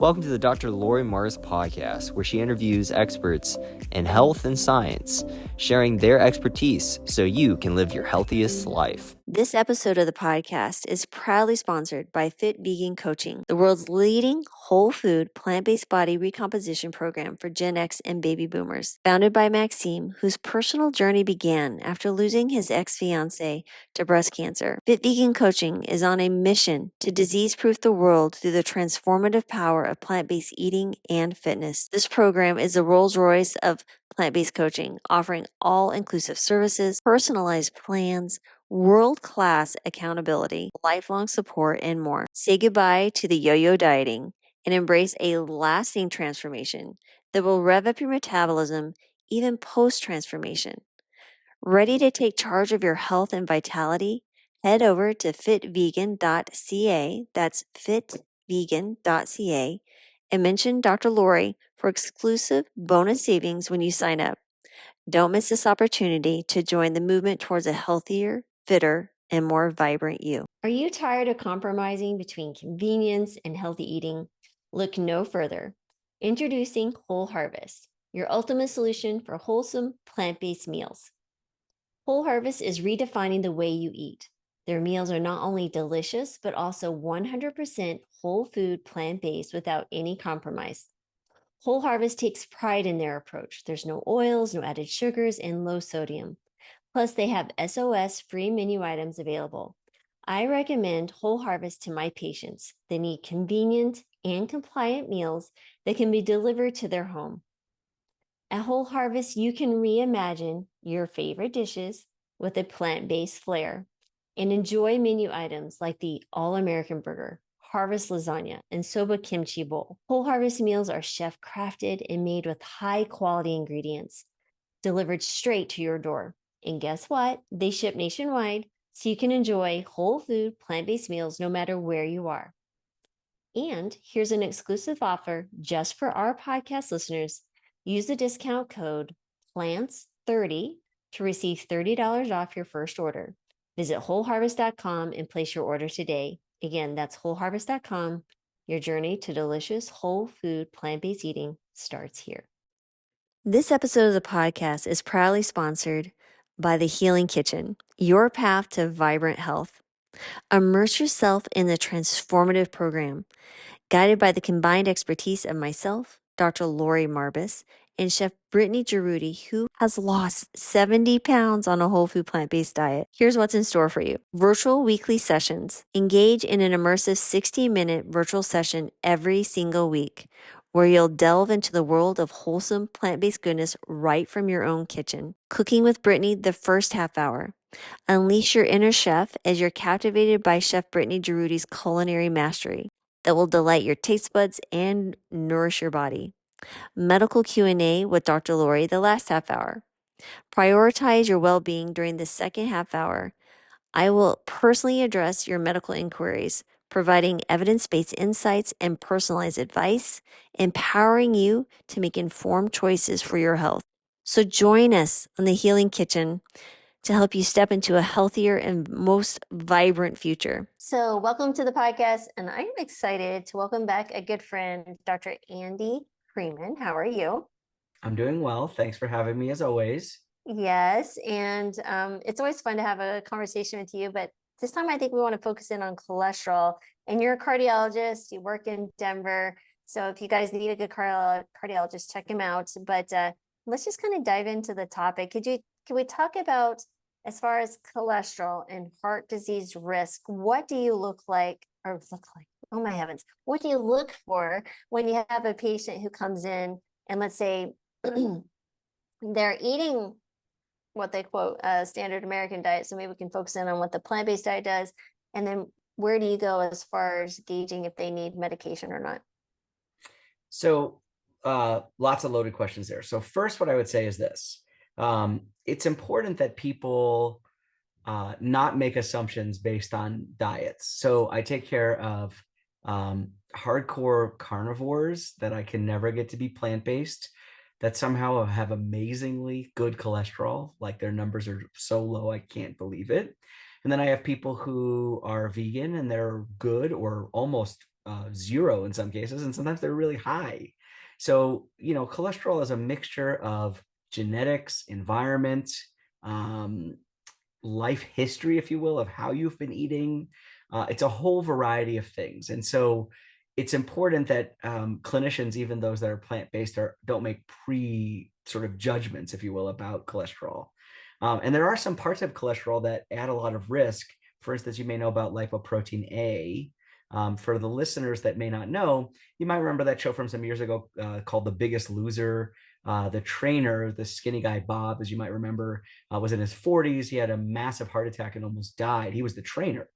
Welcome to the Dr. Lori Mars podcast, where she interviews experts in health and science, sharing their expertise so you can live your healthiest life. This episode of the podcast is proudly sponsored by Fit Vegan Coaching, the world's leading whole food, plant-based body recomposition program for Gen X and baby boomers. Founded by Maxime, whose personal journey began after losing his ex-fiancée to breast cancer, Fit Vegan Coaching is on a mission to disease-proof the world through the transformative power of plant-based eating and fitness. This program is the Rolls-Royce of plant-based coaching, offering all-inclusive services, personalized plans, world-class accountability, lifelong support, and more. Say goodbye to the yo-yo dieting and embrace a lasting transformation that will rev up your metabolism even post-transformation. Ready to take charge of your health and vitality? Head over to fitvegan.ca, that's fitvegan.ca, and mention Dr. Lori for exclusive bonus savings when you sign up. Don't miss this opportunity to join the movement towards a healthier, fitter, and more vibrant you. Are you tired of compromising between convenience and healthy eating? Look no further. Introducing Whole Harvest, your ultimate solution for wholesome plant-based meals. Whole Harvest is redefining the way you eat. Their meals are not only delicious, but also 100% whole food plant-based without any compromise. Whole Harvest takes pride in their approach. There's no oils, no added sugars, and low sodium. Plus, they have SOS-free menu items available. I recommend Whole Harvest to my patients. They need convenient and compliant meals that can be delivered to their home. At Whole Harvest, you can reimagine your favorite dishes with a plant-based flair and enjoy menu items like the All-American Burger, Harvest Lasagna, and Soba Kimchi Bowl. Whole Harvest meals are chef-crafted and made with high-quality ingredients, delivered straight to your door. And guess what? They ship nationwide, so you can enjoy whole food, plant-based meals no matter where you are. And here's an exclusive offer just for our podcast listeners. Use the discount code PLANTS30 to receive $30 off your first order. Visit wholeharvest.com and place your order today. Again, that's wholeharvest.com. Your journey to delicious whole food plant-based eating starts here. This episode of the podcast is proudly sponsored by The Healing Kitchen, your path to vibrant health. Immerse yourself in the transformative program, guided by the combined expertise of myself, Dr. Lori Marbus, and Chef Brittany Giroudi, who has lost 70 pounds on a whole food plant-based diet. Here's what's in store for you. Virtual weekly sessions. Engage in an immersive 60-minute virtual session every single week, where you'll delve into the world of wholesome plant-based goodness right from your own kitchen. Cooking with Brittany the first half hour. Unleash your inner chef as you're captivated by Chef Brittany Giroudi's culinary mastery that will delight your taste buds and nourish your body. Medical Q&A with Dr. Lori the last half hour. Prioritize your well-being during the second half hour. I will personally address your medical inquiries, providing evidence-based insights and personalized advice, empowering you to make informed choices for your health. So join us on the Healing Kitchen to help you step into a healthier and most vibrant future. So welcome to the podcast, and I'm excited to welcome back a good friend, Dr. Andy Freeman. How are you? I'm doing well. Thanks for having me as always. Yes, and it's always fun to have a conversation with you, but this time I think we want to focus in on cholesterol. And you're a cardiologist, you work in Denver, so if you guys need a good cardiologist, check him out. But let's just kind of dive into the topic. Can we talk about, as far as cholesterol and heart disease risk, what do you look like, oh my heavens, what do you look for when you have a patient who comes in and let's say they're eating what they quote a standard American diet, so maybe we can focus in on what the plant-based diet does, and then where do you go as far as gauging if they need medication or not? So lots of loaded questions there. So first, what I would say is this. It's important that people not make assumptions based on diets. So I take care of hardcore carnivores that I can never get to be plant-based, that somehow have amazingly good cholesterol, like their numbers are so low, I can't believe it. And then I have people who are vegan and they're good or almost zero in some cases, and sometimes they're really high. So, cholesterol is a mixture of genetics, environment, um, life history, if you will, of how you've been eating. It's a whole variety of things. And so it's important that clinicians, even those that are plant-based, don't make sort of judgments, if you will, about cholesterol. And there are some parts of cholesterol that add a lot of risk. For instance, you may know about lipoprotein A. For the listeners that may not know, you might remember that show from some years ago called The Biggest Loser. The trainer, the skinny guy, Bob, as you might remember, was in his 40s. He had a massive heart attack and almost died. He was the trainer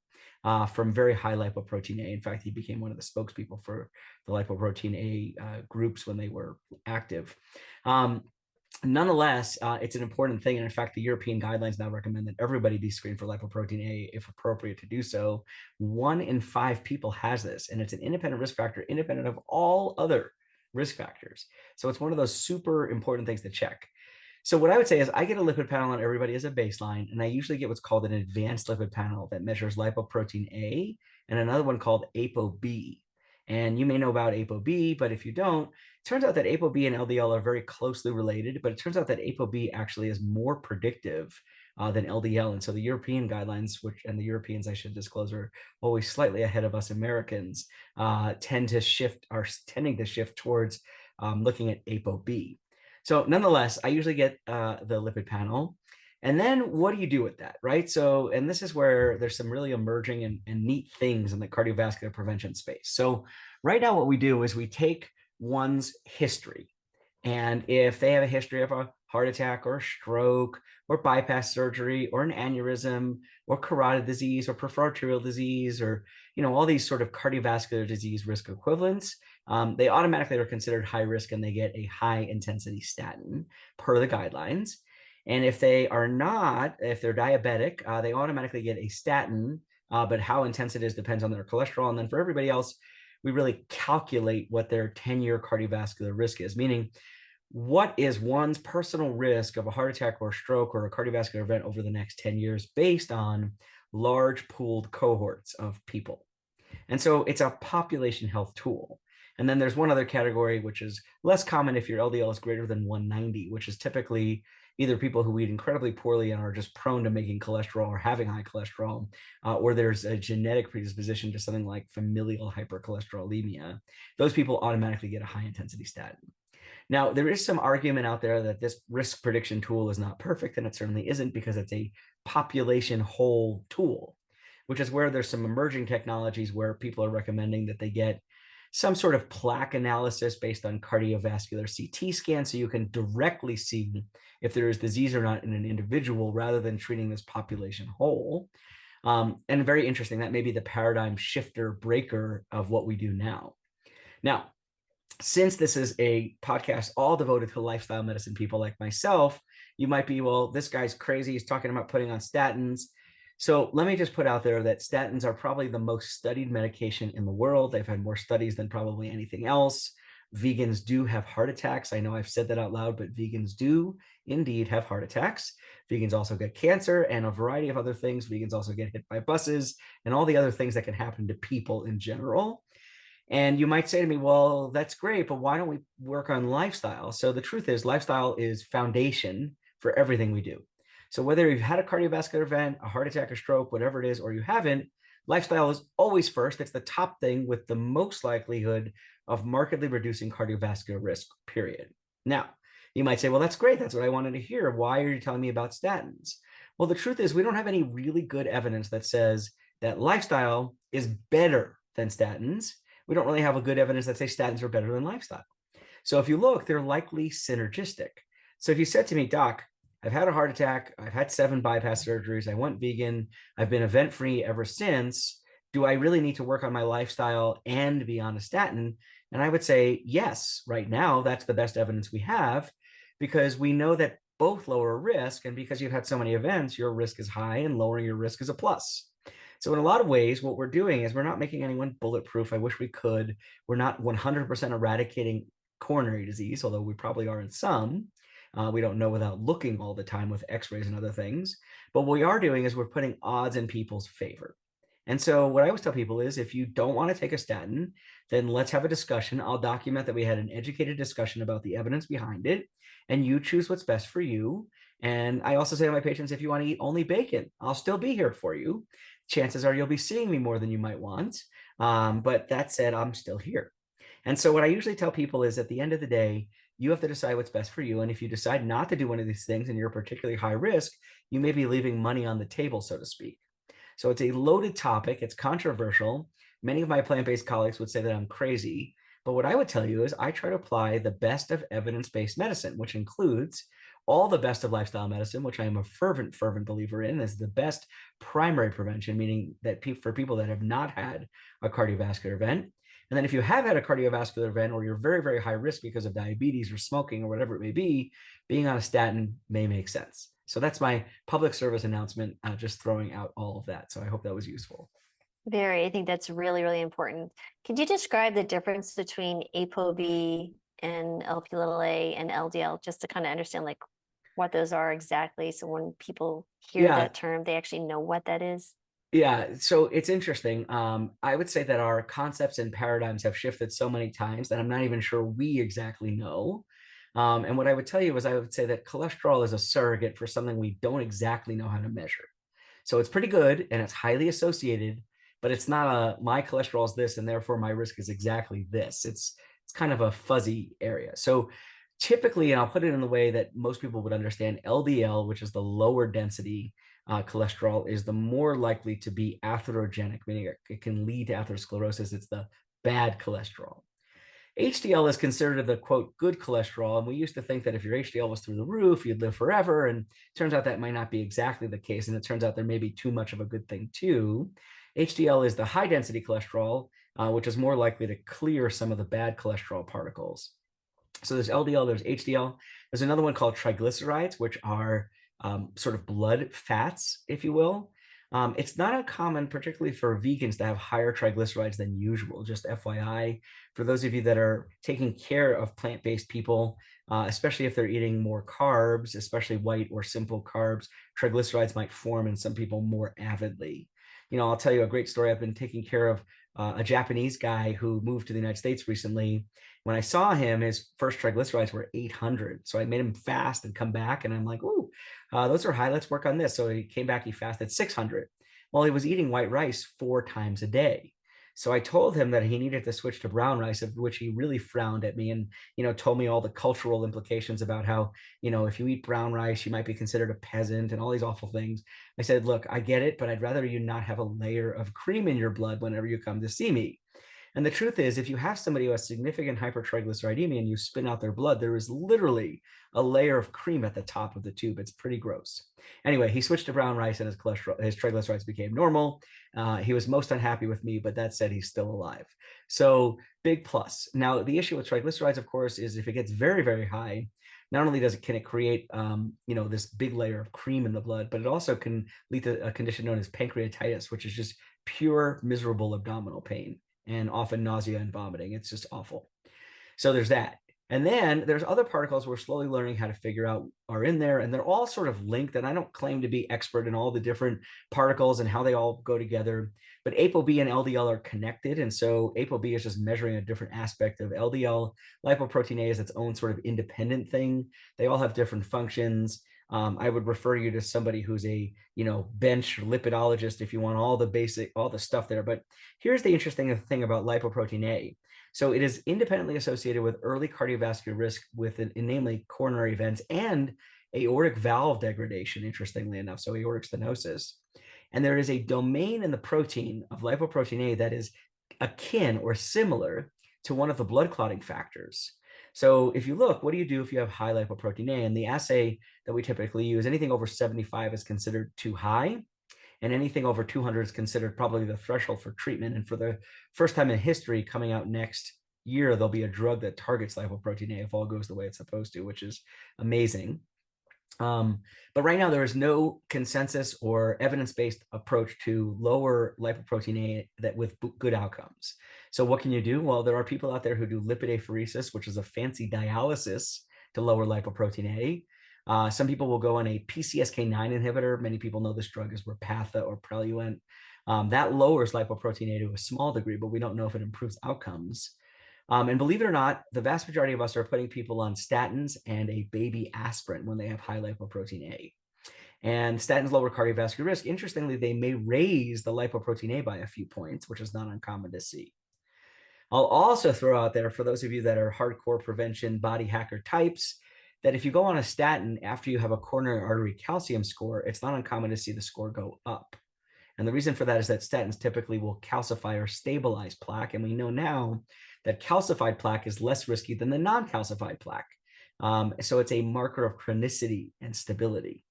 from very high lipoprotein A. In fact, he became one of the spokespeople for the lipoprotein A groups when they were active. Nonetheless, it's an important thing. And in fact, the European guidelines now recommend that everybody be screened for lipoprotein A if appropriate to do so. 1 in 5 people has this, and it's an independent risk factor, independent of all other risk factors. So it's one of those super important things to check. So what I would say is I get a lipid panel on everybody as a baseline, and I usually get what's called an advanced lipid panel that measures lipoprotein A and another one called ApoB. And you may know about ApoB, but if you don't, it turns out that ApoB and LDL are very closely related, but it turns out that ApoB actually is more predictive than LDL. And so the European guidelines, and the Europeans, I should disclose, are always slightly ahead of us Americans, are tending to shift towards looking at ApoB. So nonetheless, I usually get the lipid panel. And then what do you do with that, right? So, and this is where there's some really emerging and neat things in the cardiovascular prevention space. So right now what we do is we take one's history. And if they have a history of a heart attack or a stroke or bypass surgery or an aneurysm or carotid disease or peripheral arterial disease or, all these sort of cardiovascular disease risk equivalents, they automatically are considered high risk and they get a high intensity statin per the guidelines. And if they're diabetic, they automatically get a statin, but how intense it is depends on their cholesterol. And then for everybody else, we really calculate what their 10-year cardiovascular risk is, meaning what is one's personal risk of a heart attack or a stroke or a cardiovascular event over the next 10 years based on large pooled cohorts of people. And so it's a population health tool. And then there's one other category, which is less common if your LDL is greater than 190, which is typically either people who eat incredibly poorly and are just prone to making cholesterol or having high cholesterol, or there's a genetic predisposition to something like familial hypercholesterolemia. Those people automatically get a high intensity statin. Now, there is some argument out there that this risk prediction tool is not perfect, and it certainly isn't because it's a population whole tool, which is where there's some emerging technologies where people are recommending that they get some sort of plaque analysis based on cardiovascular CT scan so you can directly see if there is disease or not in an individual rather than treating this population whole. And very interesting, that may be the paradigm shifter breaker of what we do now. Now, since this is a podcast all devoted to lifestyle medicine people like myself, you might be, well, this guy's crazy. He's talking about putting on statins. So let me just put out there that statins are probably the most studied medication in the world. They've had more studies than probably anything else. Vegans do have heart attacks. I know I've said that out loud, but vegans do indeed have heart attacks. Vegans also get cancer and a variety of other things. Vegans also get hit by buses and all the other things that can happen to people in general. And you might say to me, well, that's great, but why don't we work on lifestyle? So the truth is, lifestyle is foundation for everything we do. So whether you've had a cardiovascular event, a heart attack, a stroke, whatever it is, or you haven't, lifestyle is always first. It's the top thing with the most likelihood of markedly reducing cardiovascular risk, period. Now, you might say, well, that's great. That's what I wanted to hear. Why are you telling me about statins? Well, the truth is we don't have any really good evidence that says that lifestyle is better than statins. We don't really have a good evidence that say statins are better than lifestyle. So if you look, they're likely synergistic. So if you said to me, Doc, I've had a heart attack, I've had 7 bypass surgeries, I went vegan, I've been event-free ever since, do I really need to work on my lifestyle and be on a statin? And I would say, yes, right now, that's the best evidence we have because we know that both lower risk, and because you've had so many events, your risk is high and lowering your risk is a plus. So in a lot of ways, what we're doing is we're not making anyone bulletproof. I wish we could. We're not 100% eradicating coronary disease, although we probably are in some. We don't know without looking all the time with x-rays and other things. But what we are doing is we're putting odds in people's favor. And so what I always tell people is if you don't want to take a statin, then let's have a discussion. I'll document that we had an educated discussion about the evidence behind it, and you choose what's best for you. And I also say to my patients, if you want to eat only bacon, I'll still be here for you. Chances are you'll be seeing me more than you might want. But that said, I'm still here. And so what I usually tell people is at the end of the day, you have to decide what's best for you. And if you decide not to do one of these things and you're particularly high risk, you may be leaving money on the table, so to speak. So it's a loaded topic. It's controversial. Many of my plant-based colleagues would say that I'm crazy. But what I would tell you is I try to apply the best of evidence-based medicine, which includes all the best of lifestyle medicine, which I am a fervent, fervent believer in, as the best primary prevention, meaning that for people that have not had a cardiovascular event. And then if you have had a cardiovascular event or you're very, very high risk because of diabetes or smoking or whatever it may be, being on a statin may make sense. So that's my public service announcement, just throwing out all of that. So I hope that was useful. Very, I think that's really, really important. Could you describe the difference between ApoB and LP(a) and LDL, just to kind of understand like what those are exactly? So when people hear Yeah, that term, they actually know what that is. yeah. So it's interesting. I would say that our concepts and paradigms have shifted so many times that I'm not even sure we exactly know. And what I would tell you is I would say that cholesterol is a surrogate for something we don't exactly know how to measure. So it's pretty good and it's highly associated, but it's not my cholesterol is this and therefore my risk is exactly this. It's kind of a fuzzy area. So typically, and I'll put it in the way that most people would understand, LDL, which is the lower density cholesterol, is the more likely to be atherogenic, meaning it can lead to atherosclerosis. It's the bad cholesterol. HDL is considered the quote good cholesterol. And we used to think that if your HDL was through the roof, you'd live forever. And it turns out that might not be exactly the case. And it turns out there may be too much of a good thing too. HDL is the high density cholesterol, which is more likely to clear some of the bad cholesterol particles. So there's LDL, there's HDL. There's another one called triglycerides, which are sort of blood fats, if you will. It's not uncommon, particularly for vegans, to have higher triglycerides than usual. Just FYI, for those of you that are taking care of plant-based people, especially if they're eating more carbs, especially white or simple carbs, triglycerides might form in some people more avidly. I'll tell you a great story. I've been taking care of a Japanese guy who moved to the United States recently. When I saw him, his first triglycerides were 800. So I made him fast and come back. And I'm like, ooh, those are high. Let's work on this. So he came back, he fasted 600. Well, he was eating white rice 4 times a day. So I told him that he needed to switch to brown rice, of which he really frowned at me and, told me all the cultural implications about how, if you eat brown rice, you might be considered a peasant and all these awful things. I said, look, I get it, but I'd rather you not have a layer of cream in your blood whenever you come to see me. And the truth is, if you have somebody who has significant hypertriglyceridemia and you spin out their blood, there is literally a layer of cream at the top of the tube. It's pretty gross. Anyway, he switched to brown rice and his triglycerides became normal. He was most unhappy with me, but that said, he's still alive. So big plus. Now, the issue with triglycerides, of course, is if it gets very, very high, not only can it create, this big layer of cream in the blood, but it also can lead to a condition known as pancreatitis, which is just pure miserable abdominal pain and often nausea and vomiting. It's just awful. So there's that. And then there's other particles we're slowly learning how to figure out are in there, and they're all sort of linked. And I don't claim to be expert in all the different particles and how they all go together, but ApoB and LDL are connected. And so ApoB is just measuring a different aspect of LDL. Lipoprotein A is its own sort of independent thing. They all have different functions. I would refer you to somebody who's a bench lipidologist if you want all the stuff there. But here's the interesting thing about lipoprotein A. So it is independently associated with early cardiovascular risk with namely coronary events and aortic valve degradation, interestingly enough, so aortic stenosis. And there is a domain in the protein of lipoprotein A that is akin or similar to one of the blood clotting factors. So if you look, what do you do if you have high lipoprotein A? And the assay that we typically use, anything over 75 is considered too high, and anything over 200 is considered probably the threshold for treatment. And for the first time in history, coming out next year, there'll be a drug that targets lipoprotein A if all goes the way it's supposed to, which is amazing. But right now, there is no consensus or evidence-based approach to lower lipoprotein A that with good outcomes. So what can you do? Well, there are people out there who do lipid apheresis, which is a fancy dialysis to lower lipoprotein A. Some people will go on a PCSK9 inhibitor. Many people know this drug is Repatha or Praluent. That lowers lipoprotein A to a small degree, but we don't know if it improves outcomes. And believe it or not, the vast majority of us are putting people on statins and a baby aspirin when they have high lipoprotein A. And statins lower cardiovascular risk. Interestingly, they may raise the lipoprotein A by a few points, which is not uncommon to see. I'll also throw out there for those of you that are hardcore prevention body hacker types that if you go on a statin after you have a coronary artery calcium score, it's not uncommon to see the score go up. And the reason for that is that statins typically will calcify or stabilize plaque. And we know now that calcified plaque is less risky than the non-calcified plaque. So it's a marker of chronicity and stability,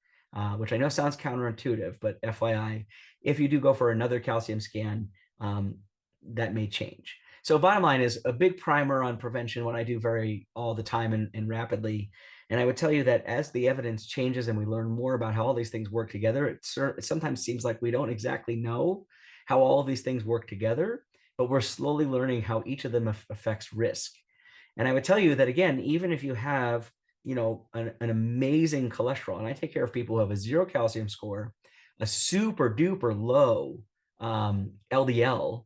which I know sounds counterintuitive, but FYI, if you do go for another calcium scan, that may change. So bottom line is a big primer on prevention, what I do very all the time and rapidly. And I would tell you that as the evidence changes and we learn more about how all these things work together, it sometimes seems like we don't exactly know how all of these things work together, but we're slowly learning how each of them affects risk. And I would tell you that, again, even if you have, an amazing cholesterol, and I take care of people who have a 0 calcium score, a super duper low LDL,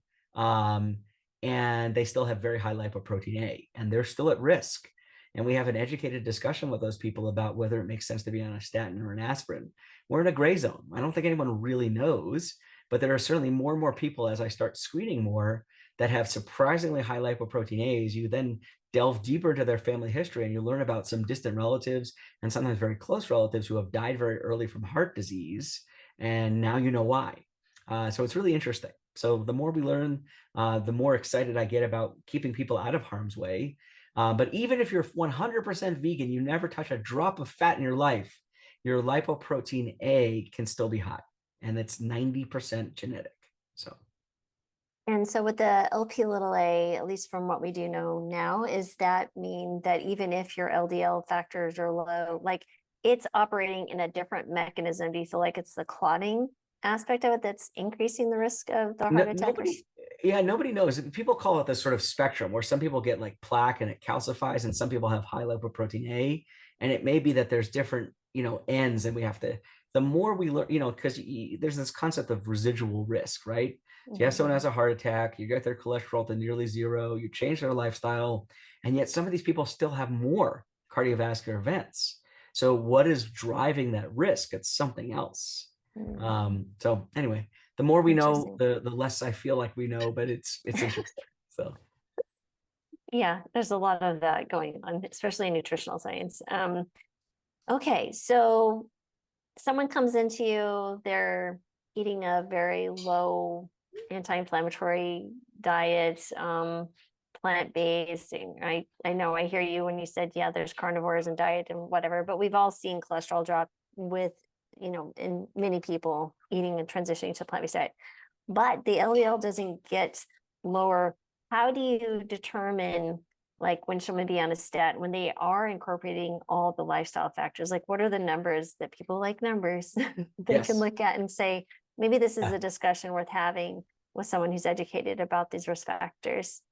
and they still have very high lipoprotein A, and they're still at risk. And we have an educated discussion with those people about whether it makes sense to be on a statin or an aspirin. We're in a gray zone. I don't think anyone really knows, but there are certainly more and more people as I start screening more that have surprisingly high lipoprotein A's. You then delve deeper into their family history and you learn about some distant relatives and sometimes very close relatives who have died very early from heart disease. And now you know why. So it's really interesting. So the more we learn, the more excited I get about keeping people out of harm's way. But even if you're 100% vegan, you never touch a drop of fat in your life, your lipoprotein A can still be high, and it's 90% genetic. So. And so with the LP little a, at least from what we do know now, is that mean that even if your LDL factors are low, like it's operating in a different mechanism? Do you feel like it's the clotting aspect of it that's increasing the risk of the heart attack? Nobody knows. People call it this sort of spectrum where some people get like plaque and it calcifies, and some people have high lipoprotein A, and it may be that there's different, ends, and we have to. The more we learn, because there's this concept of residual risk, right? So you have someone has a heart attack, you get their cholesterol to nearly 0, you change their lifestyle, and yet some of these people still have more cardiovascular events. So what is driving that risk? It's something else. So anyway, the more we know, the less I feel like we know, but it's interesting. So yeah, there's a lot of that going on, especially in nutritional science. Okay, so someone comes into you, they're eating a very low anti-inflammatory diet, plant-based. I know I hear you when you said, yeah, there's carnivores and diet and whatever, but we've all seen cholesterol drop with, in many people eating and transitioning to plant-based diet. But the LDL doesn't get lower. How do you determine, like, when someone be on a statin, when they are incorporating all the lifestyle factors? Like, what are the numbers that people like numbers they can look at and say, maybe this is a discussion worth having with someone who's educated about these risk factors?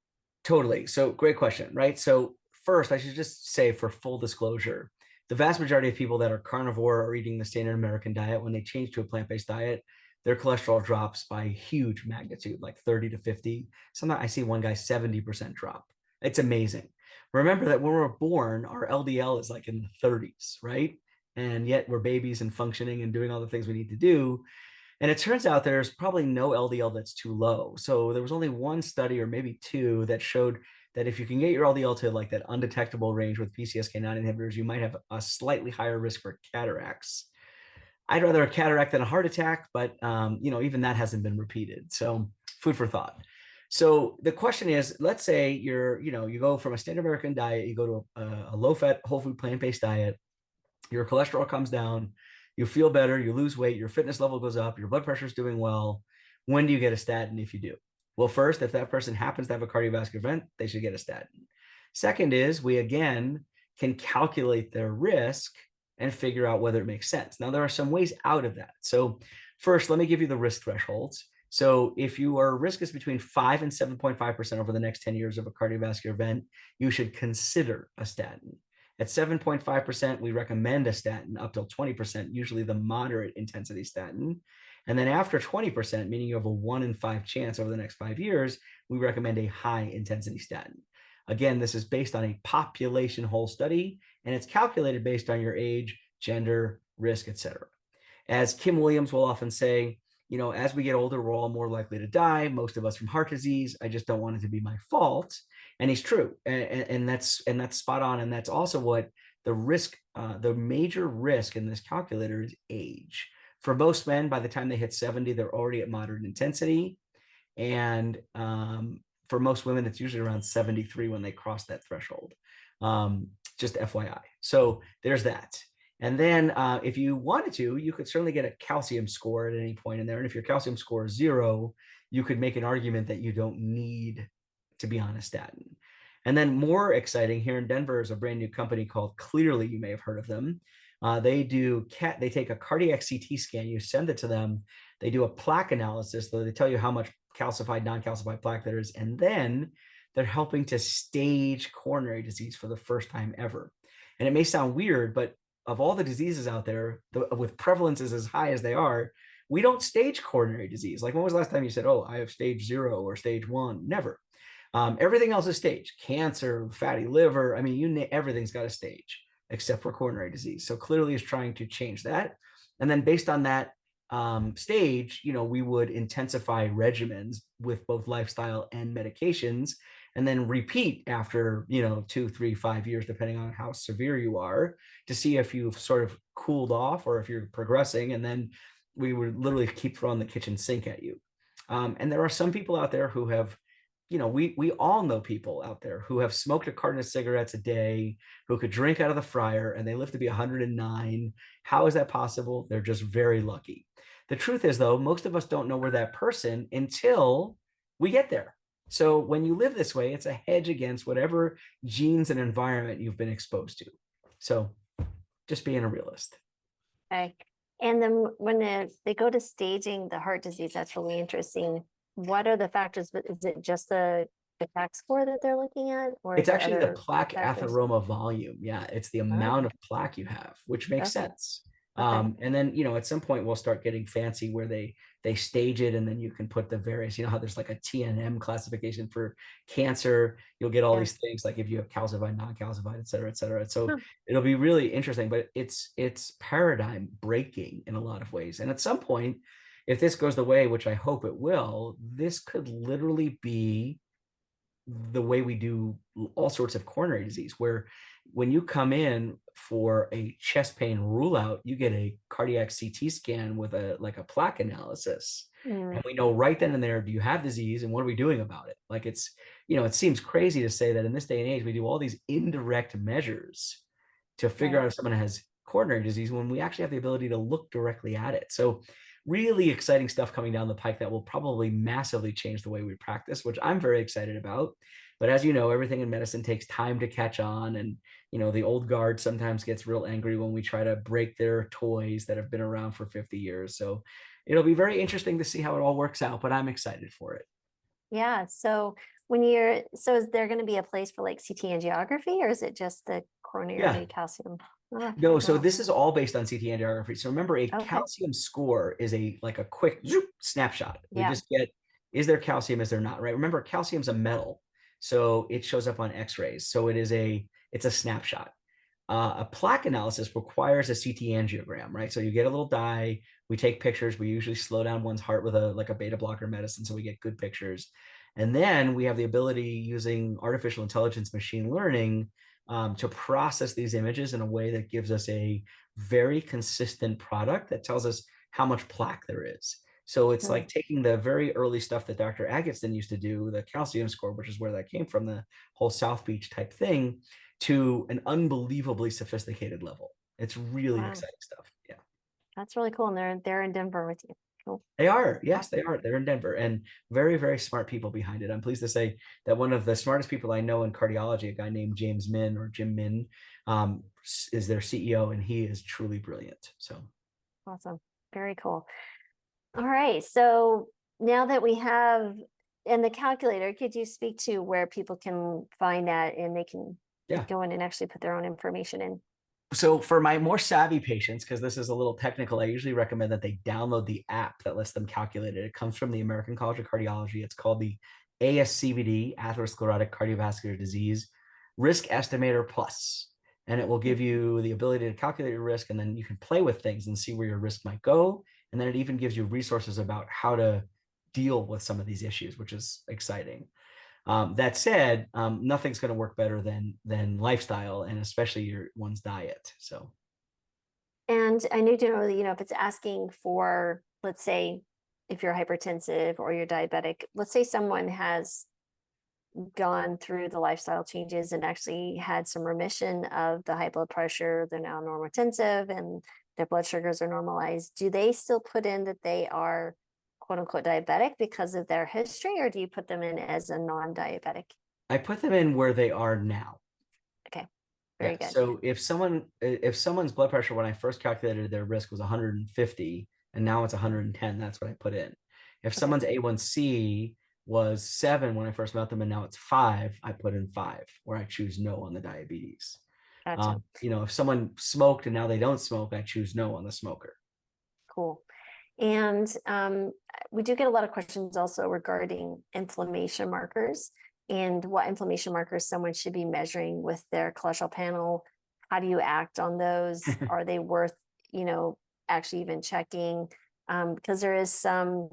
Totally. So great question, right? So first, I should just say, for full disclosure, the vast majority of people that are carnivore or eating the standard American diet, when they change to a plant-based diet, their cholesterol drops by a huge magnitude, like 30 to 50. Sometimes I see one guy 70% drop. It's amazing. Remember that when we're born, our LDL is like in the 30s, right? And yet we're babies and functioning and doing all the things we need to do. And it turns out there's probably no LDL that's too low. So there was only one study or maybe two that showed that if you can get your LDL to like that undetectable range with PCSK9 inhibitors, you might have a slightly higher risk for cataracts. I'd rather a cataract than a heart attack, but even that hasn't been repeated. So food for thought. So the question is, let's say you go from a standard American diet, you go to a low-fat, whole food, plant-based diet, your cholesterol comes down, you feel better, you lose weight, your fitness level goes up, your blood pressure is doing well. When do you get a statin if you do? Well, first, if that person happens to have a cardiovascular event, they should get a statin. Second is we, again, can calculate their risk and figure out whether it makes sense. Now, there are some ways out of that. So first, let me give you the risk thresholds. So if your risk is between 5 and 7.5% over the next 10 years of a cardiovascular event, you should consider a statin. At 7.5%, we recommend a statin up till 20%, usually the moderate intensity statin. And then after 20%, meaning you have a 1 in 5 chance over the next 5 years, we recommend a high intensity statin. Again, this is based on a population whole study, and it's calculated based on your age, gender, risk, etc. As Kim Williams will often say, as we get older, we're all more likely to die, most of us from heart disease. I just don't want it to be my fault. And he's true. And that's spot on. And that's also what the major risk in this calculator is age. For most men, by the time they hit 70, they're already at moderate intensity. And for most women, it's usually around 73 when they cross that threshold. Just FYI. So there's that. And then if you wanted to, you could certainly get a calcium score at any point in there. And if your calcium score is 0, you could make an argument that you don't need to be on a statin. And then more exciting, here in Denver is a brand new company called Clearly. You may have heard of them. They take a cardiac CT scan, you send it to them, they do a plaque analysis, so they tell you how much calcified, non-calcified plaque there is, and then they're helping to stage coronary disease for the first time ever. And it may sound weird, but of all the diseases out there, with prevalences as high as they are, we don't stage coronary disease. Like, when was the last time you said, oh, I have stage 0 or stage 1? Never. Everything else is staged. Cancer, fatty liver, I mean, everything's got a stage except for coronary disease. So Clearly is trying to change that. And then based on that stage, we would intensify regimens with both lifestyle and medications, and then repeat after 2, 3, 5 years, depending on how severe you are, to see if you've sort of cooled off or if you're progressing. And then we would literally keep throwing the kitchen sink at you. And there are some people out there who have, we all know people out there who have smoked a carton of cigarettes a day, who could drink out of the fryer, and they live to be 109. How is that possible? They're just very lucky. The truth is, though, most of us don't know we're that person until we get there. So when you live this way, it's a hedge against whatever genes and environment you've been exposed to. So just being a realist. Okay. And then when they go to staging the heart disease, that's really interesting. What are the factors? But is it just the plaque score that they're looking at, or It's is there actually the other plaque factors? atheroma volume. Yeah, it's the amount Oh, of plaque you have, which makes okay. sense. Okay. And then, at some point we'll start getting fancy where they stage it, and then you can put the various, how there's like a TNM classification for cancer. You'll get all Yeah. these things like if you have calcified, non-calcified, et cetera, et cetera. So Huh. it'll be really interesting, but it's paradigm breaking in a lot of ways. And at some point, if this goes the way, which I hope it will, this could literally be the way we do all sorts of coronary disease, where when you come in for a chest pain rule out, you get a cardiac CT scan with a plaque analysis. Mm, And we know right then and there, do you have disease and what are we doing about it? Like, it seems crazy to say that in this day and age, we do all these indirect measures to figure right. out if someone has coronary disease when we actually have the ability to look directly at it. So really exciting stuff coming down the pike that will probably massively change the way we practice, which I'm very excited about. But as you know, everything in medicine takes time to catch on. And, the old guard sometimes gets real angry when we try to break their toys that have been around for 50 years. So it'll be very interesting to see how it all works out, but I'm excited for it. Yeah. So is there going to be a place for like CT angiography, or is it just the Yeah. coronary calcium? Oh, No, so wow. this is all based on CT angiography. So remember, a Okay. calcium score is a quick zoop snapshot. We Yeah. just get, is there calcium, is there not, right? Remember, calcium's a metal, so it shows up on X-rays. So it's a snapshot. A plaque analysis requires a CT angiogram, right? So you get a little dye, we take pictures, we usually slow down one's heart with a beta blocker medicine, so we get good pictures. And then we have the ability, using artificial intelligence, machine learning, to process these images in a way that gives us a very consistent product that tells us how much plaque there is. So it's Mm, like taking the very early stuff that Dr. Agatston used to do, the calcium score, which is where that came from, the whole South Beach type thing, to an unbelievably sophisticated level. It's really wow. exciting stuff. Yeah. That's really cool. And they're in Denver with you. Cool. They are. Yes, they Awesome. are. They're in Denver, and very, very smart people behind it. I'm pleased to say that one of the smartest people I know in cardiology, a guy named James Min or Jim Min, is their CEO, and he is truly brilliant. So, Awesome. Very cool. All right. So now that we have in the calculator, could you speak to where people can find that and they can yeah. go in and actually put their own information in? So for my more savvy patients, because this is a little technical, I usually recommend that they download the app that lets them calculate it. It comes from the American College of Cardiology. It's called the ASCVD, Atherosclerotic Cardiovascular Disease Risk Estimator Plus. And it will give you the ability to calculate your risk, and then you can play with things and see where your risk might go. And then it even gives you resources about how to deal with some of these issues, which is exciting. That said, nothing's going to work better than lifestyle, and especially your one's diet. So And I need to know that, if it's asking for, let's say, if you're hypertensive or you're diabetic, let's say someone has gone through the lifestyle changes and actually had some remission of the high blood pressure, they're now normotensive and their blood sugars are normalized. Do they still put in that they are quote unquote diabetic because of their history, or do you put them in as a non-diabetic? I put them in where they are now. Okay, Yeah. very good. So if someone's blood pressure when I first calculated their risk was 150 and now it's 110, that's what I put in. If Okay, someone's A1C was 7 when I first met them and now it's 5, I put in 5, where I choose no on the diabetes. gotcha. If someone smoked and now they don't smoke, I choose no on the smoker. Cool. And we do get a lot of questions also regarding inflammation markers and what inflammation markers someone should be measuring with their cholesterol panel. How do you act on those? Are they worth, actually even checking? Because there is some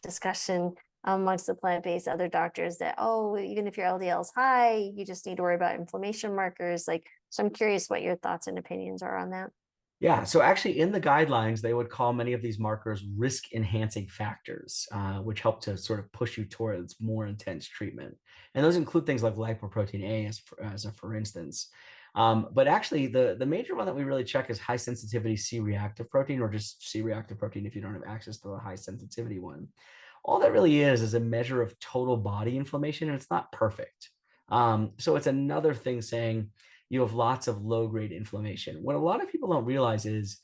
discussion amongst the plant-based other doctors that, oh, even if your LDL is high, you just need to worry about inflammation markers. So I'm curious what your thoughts and opinions are on that. Yeah, so actually in the guidelines, they would call many of these markers risk enhancing factors, which help to sort of push you towards more intense treatment. And those include things like lipoprotein A, for instance. But actually, the major one that we really check is high sensitivity C reactive protein, or just C reactive protein if you don't have access to a high sensitivity one. All that really is a measure of total body inflammation, and it's not perfect. So it's another thing saying, you have lots of low grade inflammation. What a lot of people don't realize is,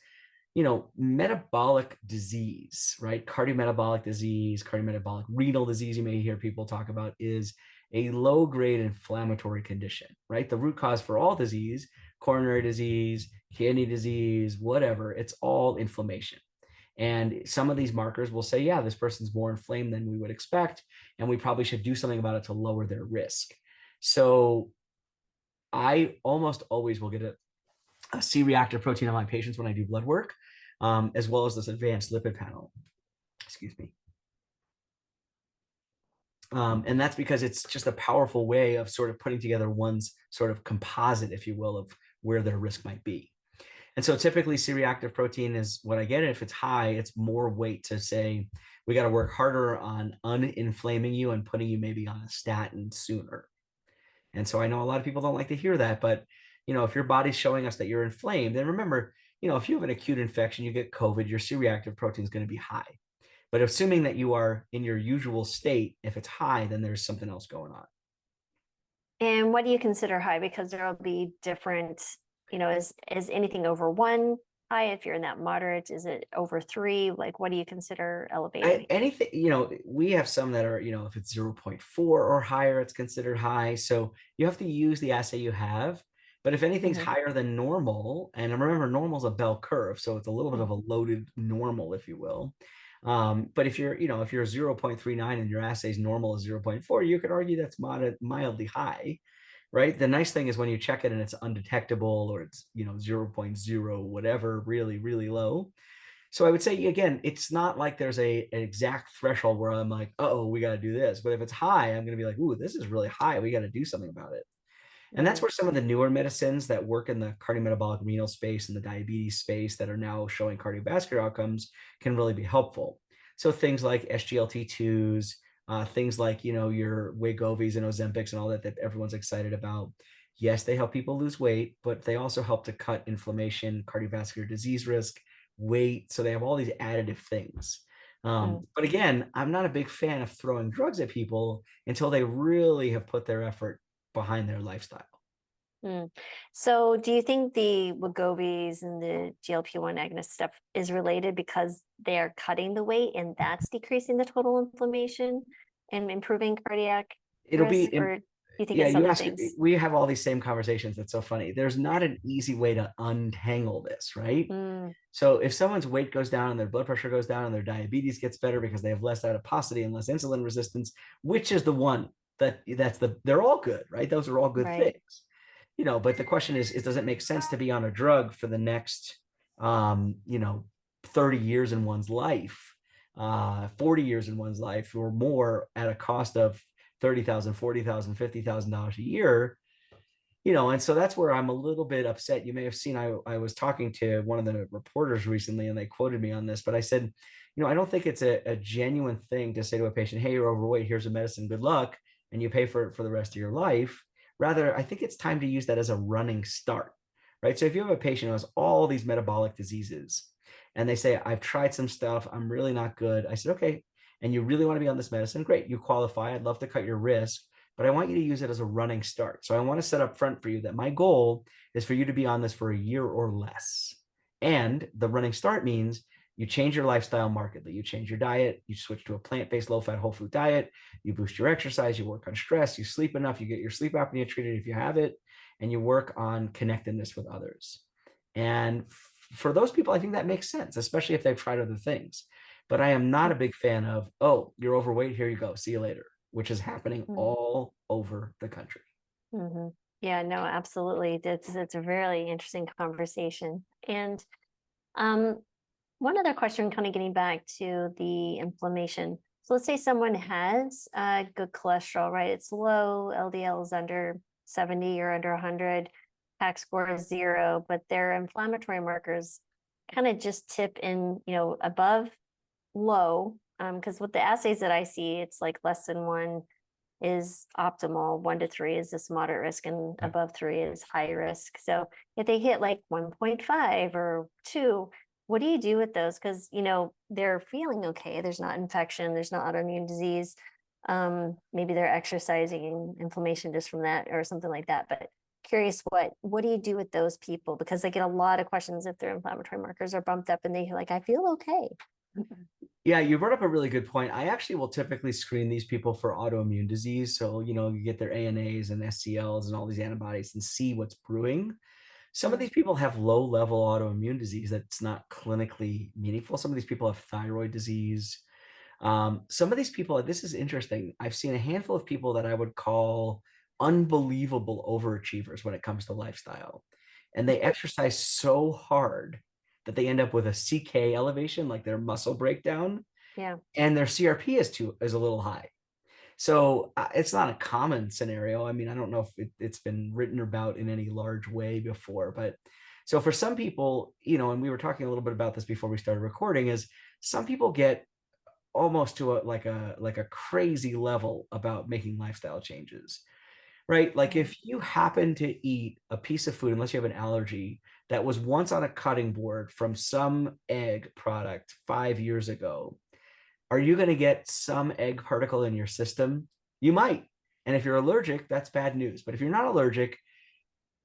metabolic disease, right? Cardiometabolic disease, cardiometabolic renal disease, you may hear people talk about, is a low grade inflammatory condition, right? The root cause for all disease, coronary disease, kidney disease, whatever, it's all inflammation. And some of these markers will say, yeah, this person's more inflamed than we would expect, and we probably should do something about it to lower their risk. So I almost always will get a C-reactive protein on my patients when I do blood work, as well as this advanced lipid panel. Excuse me. And that's because it's just a powerful way of sort of putting together one's sort of composite, if you will, of where their risk might be. And so typically C-reactive protein is what I get. If it's high, it's more weight to say, we got to work harder on uninflaming you and putting you maybe on a statin sooner. And so I know a lot of people don't like to hear that, but if your body's showing us that you're inflamed, then remember, if you have an acute infection, you get COVID, your C-reactive protein is going to be high. But assuming that you are in your usual state, if it's high, then there's something else going on. And what do you consider high? Because there will be different, is anything over 1 high? If you're in that moderate, is it over 3? Like, what do you consider elevated? Anything, we have some that are, if it's 0.4 or higher, it's considered high. So you have to use the assay you have. But if anything's Mhm. higher than normal, and remember, normal is a bell curve, so it's a little bit of a loaded normal, if you will. But if you're 0.39 and your assay's normal is 0.4, you could argue that's mildly high, right? The nice thing is when you check it and it's undetectable, or it's 0.0 whatever, really, really low. So I would say, again, it's not like there's an exact threshold where I'm like, oh, we got to do this. But if it's high, I'm going to be like, ooh, this is really high. We got to do something about it. And that's Mm. where some of the newer medicines that work in the cardiometabolic renal space and the diabetes space that are now showing cardiovascular outcomes can really be helpful. So things like SGLT2s, things like, your Wegovy's and Ozempics and all that everyone's excited about. Yes, they help people lose weight, but they also help to cut inflammation, cardiovascular disease risk, weight. So they have all these additive things. Mm. But again, I'm not a big fan of throwing drugs at people until they really have put their effort behind their lifestyle. Mm. So do you think the Wegovy's and the GLP-1 agonist stuff is related because they are cutting the weight and that's decreasing the total inflammation and improving cardiac It'll be risk? Or You think Yeah, it's you other ask, things? we have all these same conversations. That's so funny. There's not an easy way to untangle this, right? Mm, So if someone's weight goes down and their blood pressure goes down and their diabetes gets better because they have less adiposity and less insulin resistance, which is the one they're all good, right? Those are all good right. things. But the question is does it make sense to be on a drug for the next 30 years in one's life, 40 years in one's life or more at a cost of 30,000, 40,000, $50,000 a year? And so that's where I'm a little bit upset. You may have seen I was talking to one of the reporters recently and they quoted me on this, but I said, I don't think it's a genuine thing to say to a patient, hey, you're overweight, here's a medicine, good luck, and you pay for it for the rest of your life. Rather, I think it's time to use that as a running start, right? So if you have a patient who has all these metabolic diseases and they say, I've tried some stuff, I'm really not good. I said, okay, and you really want to be on this medicine, great, you qualify. I'd love to cut your risk, but I want you to use it as a running start. So I want to set up front for you that my goal is for you to be on this for a year or less. And the running start means you change your lifestyle markedly. You change your diet, you switch to a plant-based, low-fat, whole food diet, you boost your exercise, you work on stress, you sleep enough, you get your sleep apnea treated if you have it, and you work on connectedness with others. And for those people, I think that makes sense, especially if they've tried other things. But I am not a big fan of, oh, you're overweight, here you go, see you later, which is happening Mm, all over the country. mm-hmm. Yeah, no, absolutely. That's a really interesting conversation. And um, one other question, kind of getting back to the inflammation. So let's say someone has good cholesterol, right? It's low, LDL is under 70 or under 100, PAC score is 0, but their inflammatory markers kind of just tip in, above low. Because with the assays that I see, it's like less than 1 is optimal, 1 to 3 is this moderate risk, and Yeah. above 3 is high risk. So if they hit like 1.5 or 2, what do you do with those? Because they're feeling okay. There's not infection, there's not autoimmune disease. Maybe they're exercising inflammation just from that or something like that. But curious, what do you do with those people? Because they get a lot of questions if their inflammatory markers are bumped up and they like, I feel okay. Yeah, you brought up a really good point. I actually will typically screen these people for autoimmune disease. So, you get their ANAs and SCLs and all these antibodies and see what's brewing. Some of these people have low level autoimmune disease that's not clinically meaningful. Some of these people have thyroid disease. Some of these people, this is interesting. I've seen a handful of people that I would call unbelievable overachievers when it comes to lifestyle. And they exercise so hard that they end up with a CK elevation, like their muscle breakdown, Yeah. and their CRP is a little high. So it's not a common scenario. I mean, I don't know if it's been written about in any large way before, but so for some people, and we were talking a little bit about this before we started recording, is some people get almost to a crazy level about making lifestyle changes, right? Like Right. if you happen to eat a piece of food, unless you have an allergy, that was once on a cutting board from some egg product 5 years ago, are you going to get some egg particle in your system? You might. And if you're allergic, that's bad news. But if you're not allergic,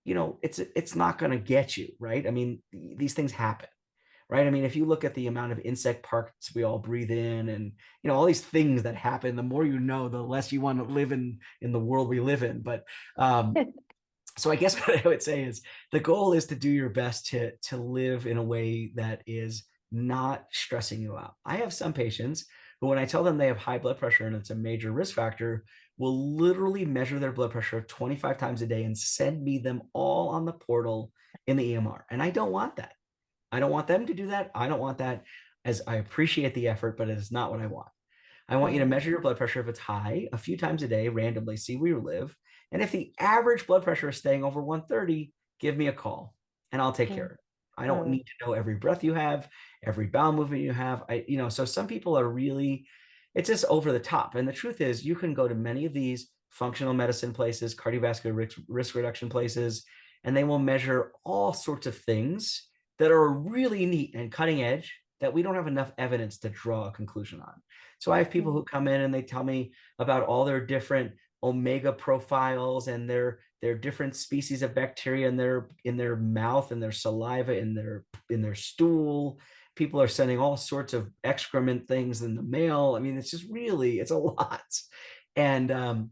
it's not going to get you, right? I mean, these things happen, right? I mean, if you look at the amount of insect parts we all breathe in and, all these things that happen, the more you know, the less you want to live in the world we live in. But so I guess what I would say is the goal is to do your best to live in a way that is not stressing you out. I have some patients who, when I tell them they have high blood pressure and it's a major risk factor, will literally measure their blood pressure 25 times a day and send me them all on the portal in the EMR. And I don't want that. I don't want them to do that. I don't want that, as I appreciate the effort, but it is not what I want. I want you to Mm, measure your blood pressure if it's high a few times a day, randomly, see where you live. And if the average blood pressure is staying over 130, give me a call and I'll take care mm, of it. I don't mm, need to know every breath you have, every bowel movement you have. So some people are really, it's just over the top. And the truth is, you can go to many of these functional medicine places, cardiovascular risk reduction places, and they will measure all sorts of things that are really neat and cutting edge that we don't have enough evidence to draw a conclusion on. So I have people mm, who come in and they tell me about all their different omega profiles and their different species of bacteria in their mouth and their saliva in their stool. People are sending all sorts of excrement things in the mail. I mean, it's just really, it's a lot. And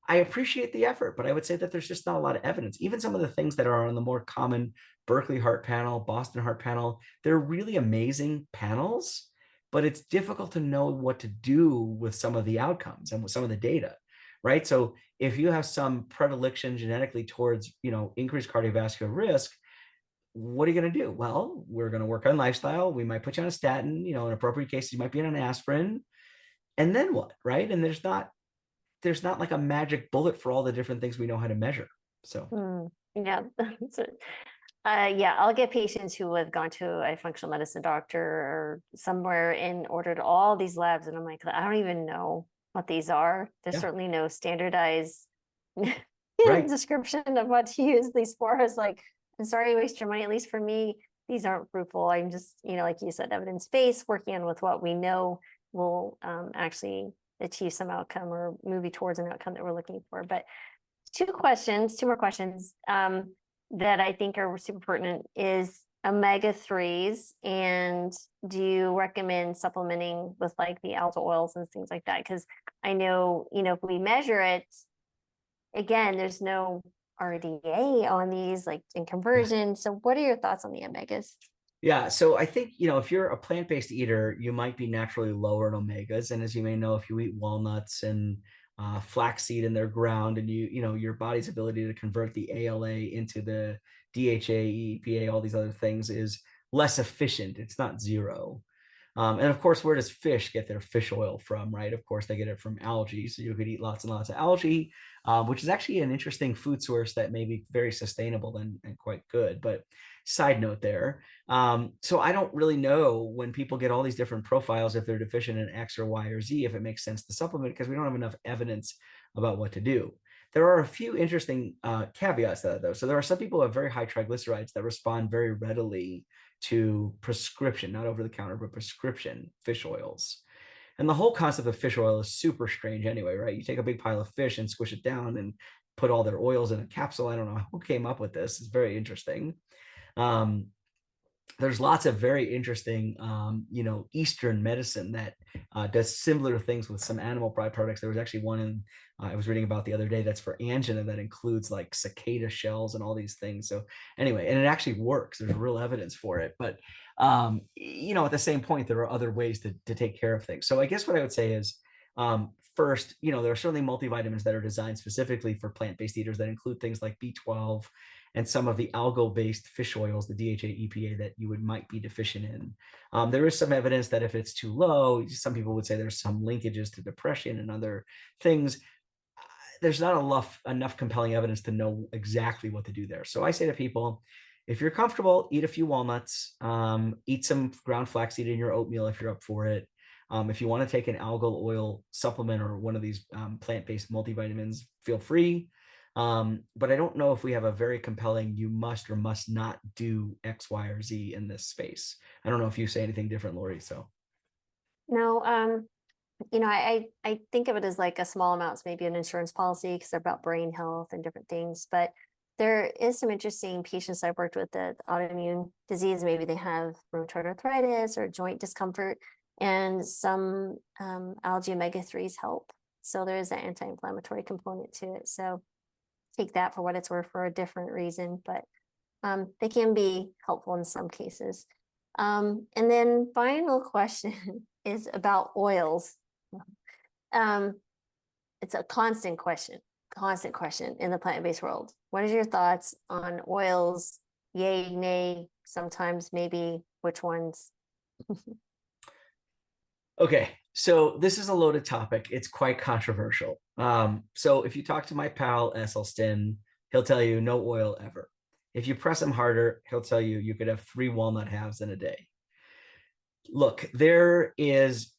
I appreciate the effort, but I would say that there's just not a lot of evidence. Even some of the things that are on the more common Berkeley Heart Panel, Boston Heart Panel, they're really amazing panels, but it's difficult to know what to do with some of the outcomes and with some of the data, right? So if you have some predilection genetically towards, increased cardiovascular risk, what are you going to do? Well, we're going to work on lifestyle. We might put you on a statin, in appropriate cases, you might be on an aspirin. And then what, right? And there's not like a magic bullet for all the different things we know how to measure. So Yeah. Yeah, I'll get patients who have gone to a functional medicine doctor or somewhere and ordered all these labs, and I'm like, I don't even know what these are. There's yeah, certainly no standardized right. description of what to use these for. It's like, I'm sorry to waste your money. At least for me, these aren't fruitful. I'm just, like you said, evidence-based, working on with what we know will actually achieve some outcome or move you towards an outcome that we're looking for. But two more questions that I think are super pertinent is omega-3s, and do you recommend supplementing with like the alga oils and things like that? Because I know, if we measure it, again, there's no RDA on these, like in Yeah. conversion. So what are your thoughts on the omegas? Yeah. So I think, if you're a plant-based eater, you might be naturally lower in omegas. And as you may know, if you eat walnuts and flaxseed in their ground, and your body's ability to convert the ALA into the DHA, EPA, all these other things is less efficient. It's not zero. And of course, where does fish get their fish oil from, right? Of course, they get it from algae. So you could eat lots and lots of algae, which is actually an interesting food source that may be very sustainable and quite good. But side note there. So I don't really know when people get all these different profiles, if they're deficient in X or Y or Z, if it makes sense to supplement, because we don't have enough evidence about what to do. There are a few interesting caveats to that, though. So there are some people who have very high triglycerides that respond very readily to prescription, not over the counter, but prescription fish oils. And the whole concept of fish oil is super strange anyway, right? You take a big pile of fish and squish it down and put all their oils in a capsule. I don't know who came up with this. It's very interesting. Um, there's lots of very interesting, Eastern medicine that does similar things with some animal byproducts. There was actually one I was reading about the other day that's for angina that includes like cicada shells and all these things. So anyway, and it actually works. There's real evidence for it. But at the same point, there are other ways to take care of things. So I guess what I would say is, first, there are certainly multivitamins that are designed specifically for plant-based eaters that include things like B12 and some of the algal-based fish oils, the DHA, EPA, that you might be deficient in. There is some evidence that if it's too low, some people would say there's some linkages to depression and other things. There's not enough compelling evidence to know exactly what to do there. So I say to people, if you're comfortable, eat a few walnuts, eat some ground flaxseed in your oatmeal if you're up for it. If you want to take an algal oil supplement or one of these plant-based multivitamins, feel free. But I don't know if we have a very compelling, you must or must not do X, Y, or Z in this space. I don't know if you say anything different, Lori. So No, I think of it as like a small amounts, maybe an insurance policy because they're about brain health and different things. But there is some interesting patients I've worked with that autoimmune disease. Maybe they have rheumatoid arthritis or joint discomfort, and some algae omega-3s help. So there is an anti-inflammatory component to it. So take that for what it's worth for a different reason, but they can be helpful in some cases. And then final question is about oils. Um, it's a constant question in the plant-based world. What is your thoughts on oils? Yay, nay, sometimes maybe, which ones? okay, so this is a loaded topic. It's quite controversial. So if you talk to my pal Esselston, he'll tell you no oil ever. If you press him harder, he'll tell you you could have 3 walnut halves in a day. Look, there is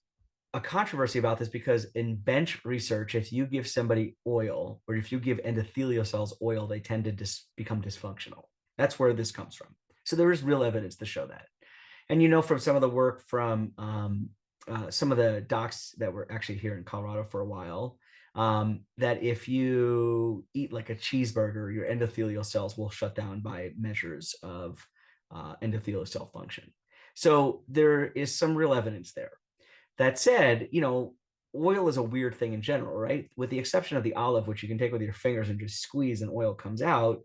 a controversy about this because in bench research, if you give somebody oil or if you give endothelial cells oil, they tend to become dysfunctional. That's where this comes from. So there is real evidence to show that. And from some of the work from some of the docs that were actually here in Colorado for a while, that if you eat like a cheeseburger, your endothelial cells will shut down by measures of endothelial cell function. So there is some real evidence there. That said, oil is a weird thing in general, right? With the exception of the olive, which you can take with your fingers and just squeeze and oil comes out.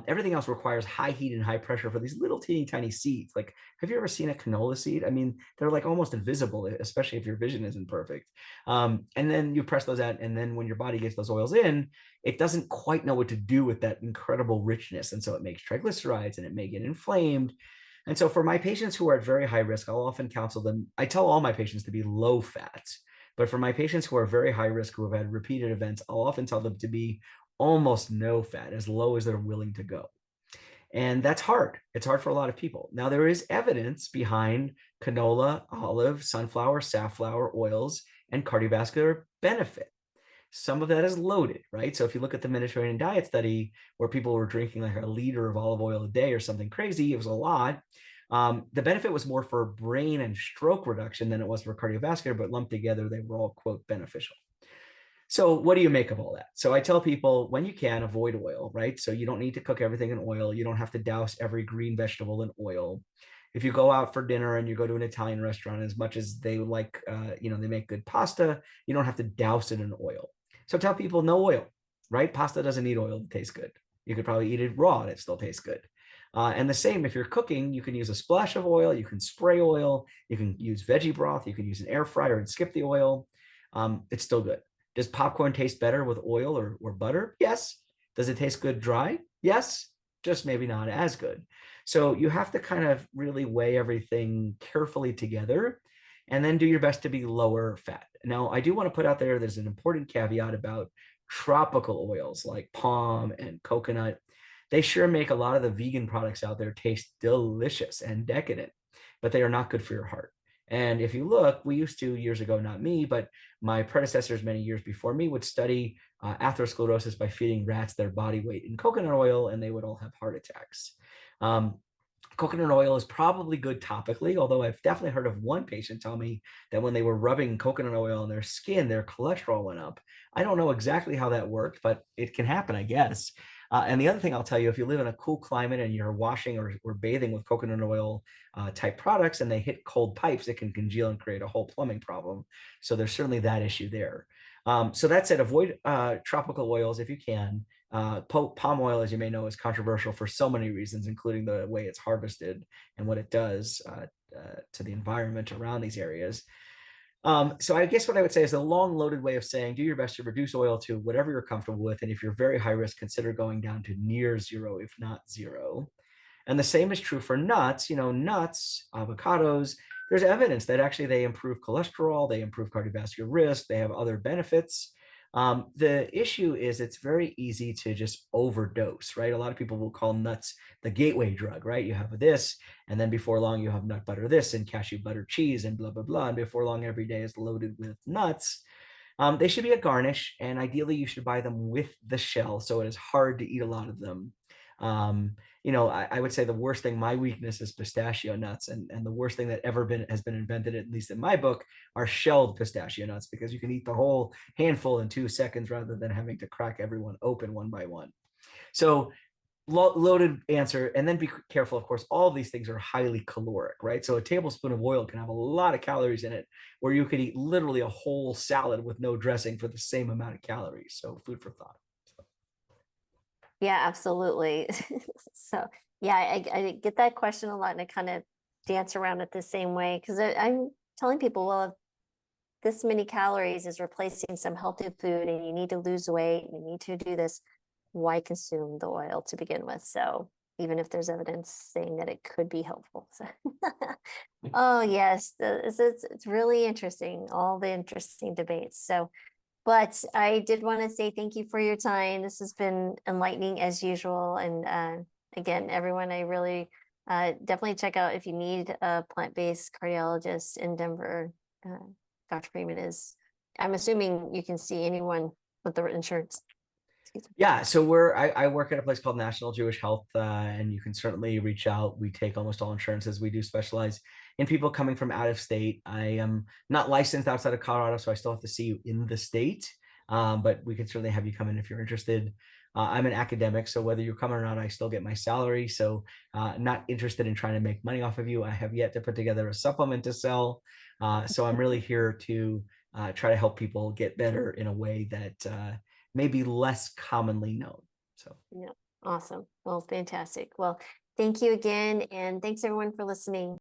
Everything else requires high heat and high pressure for these little teeny tiny seeds. Like, have you ever seen a canola seed? I mean, they're like almost invisible, especially if your vision isn't perfect. And then you press those out, and then when your body gets those oils in, it doesn't quite know what to do with that incredible richness. And so it makes triglycerides and it may get inflamed. And so for my patients who are at very high risk, I'll often counsel them. I tell all my patients to be low fat. But for my patients who are very high risk, who have had repeated events, I'll often tell them to be almost no fat, as low as they're willing to go. And that's hard. It's hard for a lot of people. Now, there is evidence behind canola, olive, sunflower, safflower oils, and cardiovascular benefit. Some of that is loaded, right? So if you look at the Mediterranean diet study where people were drinking like a liter of olive oil a day or something crazy, it was a lot. The benefit was more for brain and stroke reduction than it was for cardiovascular, but lumped together, they were all, quote, beneficial. So what do you make of all that? So I tell people when you can avoid oil, right? So you don't need to cook everything in oil. You don't have to douse every green vegetable in oil. If you go out for dinner and you go to an Italian restaurant, as much as they like, they make good pasta, you don't have to douse it in oil. So tell people no oil, right? Pasta doesn't need oil to taste good. You could probably eat it raw and it still tastes good. And the same, if you're cooking, you can use a splash of oil, you can spray oil, you can use veggie broth, you can use an air fryer and skip the oil. It's still good. Does popcorn taste better with oil or butter? Yes. Does it taste good dry? Yes. Just maybe not as good. So you have to kind of really weigh everything carefully together and then do your best to be lower fat. Now, I do want to put out there's an important caveat about tropical oils like palm and coconut. They sure make a lot of the vegan products out there taste delicious and decadent, but they are not good for your heart. And if you look, we used to years ago, not me, but my predecessors many years before me would study atherosclerosis by feeding rats their body weight in coconut oil, and they would all have heart attacks. Um, Coconut oil is probably good topically, although I've definitely heard of one patient tell me that when they were rubbing coconut oil on their skin, their cholesterol went up. I don't know exactly how that worked, but it can happen, I guess. And the other thing I'll tell you, if you live in a cool climate and you're washing or bathing with coconut oil type products and they hit cold pipes, it can congeal and create a whole plumbing problem. So there's certainly that issue there. So that said, avoid tropical oils if you can. Palm oil, as you may know, is controversial for so many reasons, including the way it's harvested and what it does to the environment around these areas. So I guess what I would say is a long loaded way of saying do your best to reduce oil to whatever you're comfortable with. And if you're very high risk, consider going down to near zero, if not zero. And the same is true for nuts. Nuts, avocados, there's evidence that actually they improve cholesterol, they improve cardiovascular risk, they have other benefits. The issue is it's very easy to just overdose, right? A lot of people will call nuts the gateway drug, right? You have this, and then before long, you have nut butter this and cashew butter cheese and blah, blah, blah. And before long, every day is loaded with nuts. They should be a garnish, and ideally, you should buy them with the shell, so it is hard to eat a lot of them. I would say the worst thing, my weakness is pistachio nuts, and the worst thing that has been invented, at least in my book, are shelled pistachio nuts, because you can eat the whole handful in 2 seconds rather than having to crack everyone open one by one. So loaded answer. And then be careful, of course, all of these things are highly caloric, right? So a tablespoon of oil can have a lot of calories in it, where you could eat literally a whole salad with no dressing for the same amount of calories. So food for thought. Yeah, absolutely. So, yeah, I get that question a lot, and I kind of dance around it the same way because I'm telling people, well, if this many calories is replacing some healthy food and you need to lose weight, you need to do this, why consume the oil to begin with? So, even if there's evidence saying that it could be helpful. So, oh, yes, it's really interesting, all the interesting debates. So, but I did want to say thank you for your time. This has been enlightening as usual. And again, everyone, I really definitely check out if you need a plant-based cardiologist in Denver. Dr. Freeman is, I'm assuming you can see anyone with the insurance. Yeah, so I work at a place called National Jewish Health, and you can certainly reach out. We take almost all insurances. We do specialize in people coming from out of state. I am not licensed outside of Colorado, so I still have to see you in the state. But we can certainly have you come in if you're interested. I'm an academic, so whether you come or not, I still get my salary. So not interested in trying to make money off of you. I have yet to put together a supplement to sell. So I'm really here to try to help people get better in a way that may be less commonly known. So. Yeah. Awesome. Well, fantastic. Well, thank you again. And thanks everyone for listening.